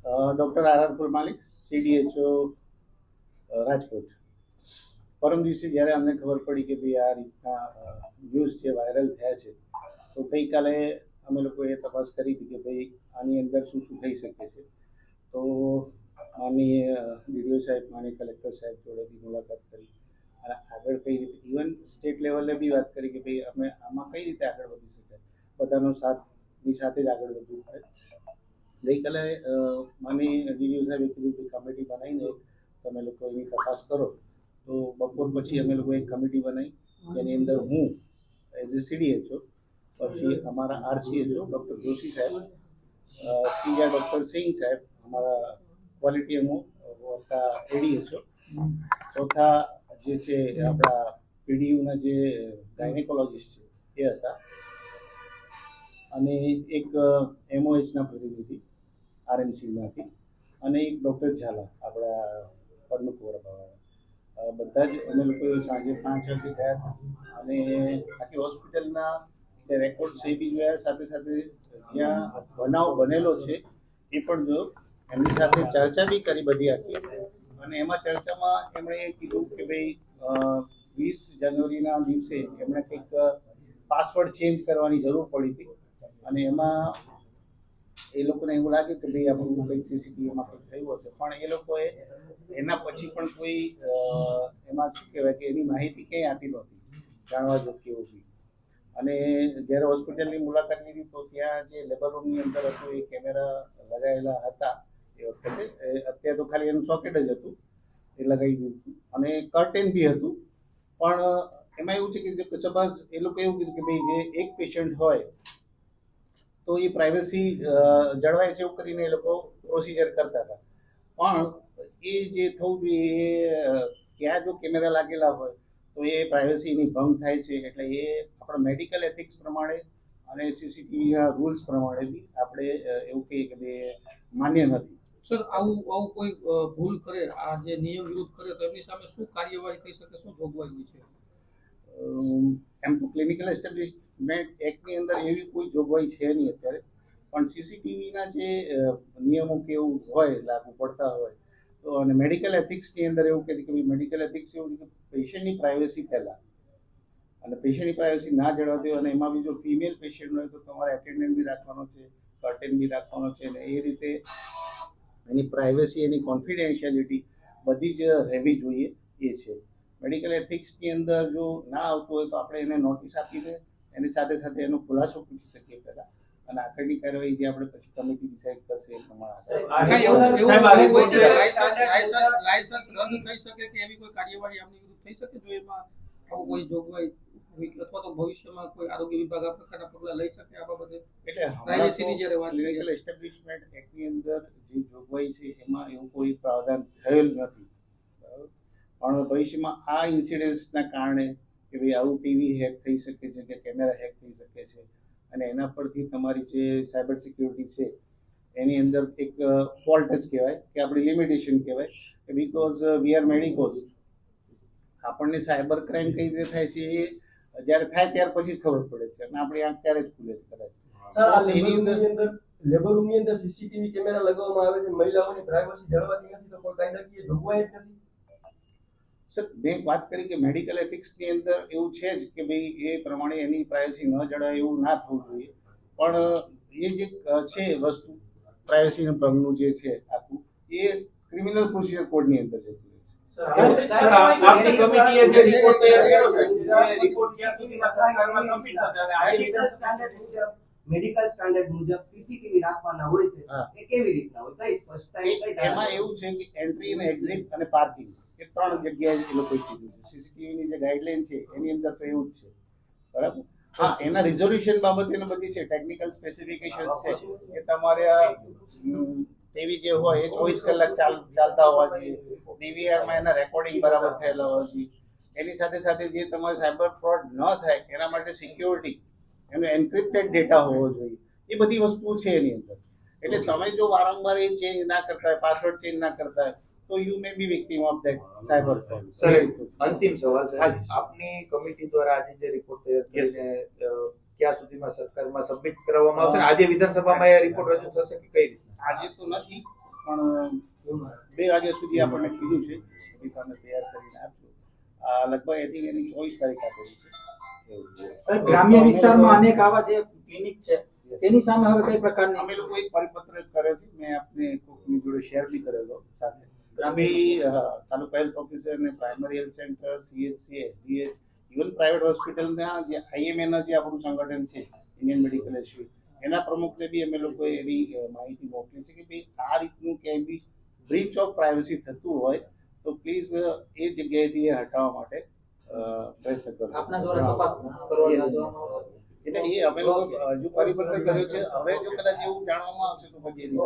Doctor R માલિક, CDHO Rajkot. પરમ દિવસે જ્યારે અમને ખબર પડી કે ભાઈ આ રીતના ન્યૂઝ જે વાયરલ થયા છે, તો ગઈકાલે અમે લોકોએ તપાસ કરી હતી કે ભાઈ આની અંદર શું શું થઈ શકે છે. તો માનનીય DDO સાહેબ, માનનીય કલેક્ટર સાહેબ જોડે બી મુલાકાત કરી અને આગળ કઈ રીતે ઇવન સ્ટેટ લેવલે બી વાત કરી કે ભાઈ અમે આમાં કઈ રીતે આગળ વધી શકાય, બધાનો સાથની સાથે જ આગળ વધવું પડે. ગઈકાલે માનનીય DDO સાહેબે કીધું કે કમિટી બનાવીને તમે લોકો એની તપાસ કરો. તો બપોર પછી અમે લોકોએ એક કમિટી બનાવી, જેની અંદર હું એઝ એ CDHO, પછી અમારા RCHO ડૉક્ટર જોશી સાહેબ, ત્રીજા ડૉક્ટર સિંહ સાહેબ અમારા ક્વોલિટી એમઓ વત્તા ADHO, ચોથા જે છે આપણા PDUના જે ગાયનેકોલોજીસ્ટ છે એ હતા, અને એક MOHના પ્રતિનિધિ RMCમાંથી, અને એક ડૉક્ટર ઝાલા આપણા પરમકુવરવાળા. બધા જ અમે લોકો સાંજે 5 વાગે ગયા હતા અને આખી હોસ્પિટલના જે રેકોર્ડ છે એ બી જોયા, સાથે સાથે જ્યાં બનાવ બનેલો છે એ પણ જોયો, એમની સાથે ચર્ચા બી કરી બધી આખી. અને એમાં ચર્ચામાં એમણે એ કીધું કે ભાઈ 20 જાન્યુઆરીના દિવસે એમણે કંઈક પાસવર્ડ ચેન્જ કરવાની જરૂર પડી હતી, અને એમાં એ લોકોને એવું લાગ્યું કે ભાઈ આપણું કંઈક CCTVમાં કંઈક થયું હશે, પણ એ લોકોએ એના પછી પણ કોઈ એમાં શું કહેવાય કે એની માહિતી કંઈ આપી નહોતી જાણવા જોગતી હોતી. અને જ્યારે હોસ્પિટલની મુલાકાત લીધી તો ત્યાં જે લેબર રૂમની અંદર હતું એ કેમેરા લગાવેલા હતા એ વખતે. અત્યારે તો ખાલી એનું સોકેટ જ હતું એ લગાવી દીધું, અને કર્ટેન બી હતું. પણ એમાં એવું છે કે સપોઝ એ લોકો એવું કીધું કે ભાઈ જે એક પેશન્ટ હોય તો એ પ્રાઇવસી જળવાય છે એવું કરીને એ લોકો પ્રોસિજર કરતા હતા. પણ એ જે થવું જોઈએ, ત્યાં જો કેમેરા લાગેલા હોય તો એ પ્રાઇવસીની ભંગ થાય છે. એટલે એ આપણા મેડિકલ એથિક્સ પ્રમાણે અને CCTVના રૂલ્સ પ્રમાણે બી આપણે એવું કહીએ કે ભાઈ માન્ય નથી. સર, આવું કોઈ ભૂલ કરે, આ જે નિયમ વિરુદ્ધ કરે, તો એમની સામે શું કાર્યવાહી થઈ શકે, શું જોગવાઈ હોય છે? એમ તો ક્લિનિકલ એસ્ટેબ્લિશમેન્ટ એક્ટની અંદર એવી કોઈ જોગવાઈ છે નહીં અત્યારે, પણ CCTVના જે નિયમો કે એવું હોય લાગુ પડતા હોય તો, અને મેડિકલ એથિક્સની અંદર એવું કહે છે કે મેડિકલ એથિક્સ એવું છે કે પેશન્ટની પ્રાઇવસી પહેલાં, અને પેશન્ટની પ્રાઇવસી ના જળવાતી હોય, અને એમાં બી જો ફિમેલ પેશન્ટ હોય તો તમારે એટેન્ડન્ટ બી રાખવાનો છે, કર્ટેન બી રાખવાનો છે, અને એ રીતે એની પ્રાઇવસી, એની કોન્ફિડેન્શિયાલિટી બધી જ રહેવી જોઈએ એ છે. મેડિકલ એથિક્સની અંદર જો ના આવતું હોય તો આપણે એને નોટિસ આપીને એની સાથે સાથે એનો ખુલાસો પૂછી શકીએ પહેલાં, અને આગળની કાર્યવાહી જે આપણે પછી કમિટી ડિસાઇડ કરશે એ પ્રમાણે. લાયસન્સ રદ થઈ શકે કે એવી કોઈ કાર્યવાહી આમની વિરુદ્ધ થઈ શકે જો એમાં આવું કોઈ જોગવાઈ, અથવા તો ભવિષ્યમાં કોઈ આરોગ્ય વિભાગ આ પ્રકારના પગલાં લઈ શકે આ બાબતે? એટલે પ્રાઇવસીની જ્યારે વાત ક્લિનિકલ એસ્ટેબ્લિશમેન્ટ એક્ટની અંદર જે જોગવાઈ છે એમાં એવું કોઈ પ્રાવધાન થયેલ નથી. પણ ભવિષ્યમાં આ ઇન્સિડન્સના કારણે કે ભાઈ આવું ટીવી હેક થઈ શકે છે કે કેમેરા હેક થઈ શકે છે, અને એના પરથી તમારી જે સાયબર સિક્યુરિટી છે એની અંદર એક ફોલ્ટ જ કહેવાય કે આપણી લિમિટેશન કહેવાય કે બીકોઝ વી આર મેડિકોઝ. આપણને સાયબર ક્રાઇમ કઈ રીતે થાય છે એ જ્યારે થાય ત્યાર પછી જ ખબર પડે છે, અને આપણી આંખ ત્યારે જ ખુલે છે કદાચ. એની અંદર લેબર રૂમની અંદર CCTV કેમેરા લગાવવામાં આવે છે, મહિલાઓની પ્રાઇવસી જળવાતી નથી, તો કોઈ કાયદાકીય જોગવાઈ જ નથી. સર, મેં વાત કરી કે મેડિકલ એથિક્સની અંદર એવું છે જ કે ભાઈ એ પ્રમાણે એની પ્રાઇવસી ન જળવાય એવું ના થવું જોઈએ. પણ એ જે છે વસ્તુ પ્રાઇવસીનું ભંગનું જે છે આખું, એ ક્રિમિનલ પ્રોસિજર કોડની અંદર જતું રહે છે. આપની કમિટીએ જે રિપોર્ટ તૈયાર કર્યો છે એ રિપોર્ટ ક્યાં સુધીમાં સરકારમાં સબમિટ થશે અને મેડિકલ સ્ટાન્ડર્ડ મુજબ CCTV રાખવાના હોય છે, એ કેવી રીતના હોય, કઈ સ્પષ્ટતા? એમાં એવું છે કે એન્ટ્રી અને એક્ઝિટ અને પાર્કિંગ એ 3 જગ્યાએ એ લોકોએ કીધું છે. CCTVની જે ગાઈડલાઈન છે એની અંદર તો એવું જ છે, બરાબર. હા, એના રિઝોલ્યુશન બાબતે બધી છે, ટેકનિકલ સ્પેસિફિકેશન્સ છે કે તમારે ટીવી જે હોય એ 24 કલાક ચાલતા હોવા જોઈએ, DVRમાં એના રેકોર્ડિંગ બરાબર થયેલા હોવા જોઈએ, એની સાથે સાથે જે તમારે સાયબર ફ્રોડ ન થાય એના માટે સિક્યોરિટી, એનો એન્ક્રિપ્ટેડ ડેટા હોવો જોઈએ, એ બધી વસ્તુઓ છે એની અંદર. એટલે તમે જો વારંવાર એ ચેન્જ ના કરતા હોય, પાસવર્ડ ચેન્જ ના કરતા હોય તો you may be victim of that cyber fraud. Sir, અંતિમ સવાલ છે, આપની કમિટી દ્વારા આજે જે રિપોર્ટ તૈયાર કરીને ક્યાં સુધીમાં સરકારમાં સબમિટ કરવામાં આવશે? આજે વિધાનસભામાં એ રિપોર્ટ રજૂ થશે કે કઈ રીતે? આજે તો નથી, પણ 2 વાગ્યા સુધી આપણને કીધું છે કે તમે તૈયાર કરીને આપજો. લગભગ I think એની 24 તારીખ આપેલી છે. સાહેબ, ગ્રામ્ય વિસ્તારમાં અનેક આવા જે ક્લિનિક છે તેની સામે હવે કઈ પ્રકારની અમે લોકો એક પરિપત્ર કર્યો છે, મેં આપને કોઈકની જોડે શેર બી કરેલો સાથે. બી તાલુકા હેલ્થ ઓફિસર ને primary health centre, CHC, SDH, even private હોસ્પિટલના જે IMA જે આપણું સંગઠન છે ઇન્ડિયન મેડિકલ એસોસિએશન, એના પ્રમુખને બી અમે લોકોએ એની માહિતી મોકલી છે કે ભાઈ આ રીતનું ક્યાંય બી બ્રીચ ઓફ પ્રાઇવસી થતું હોય તો પ્લીઝ એ જગ્યાએથી એ હટાવવા માટે પ્રયત્ન કરો. આપના દ્વારા તપાસ કરવા જવામાં આવશે. એટલે એ અમે લોકો હજુ પરિપત્ર કર્યો છે. હવે જો કદાચ એવું જાણવામાં આવશે તો પછી એની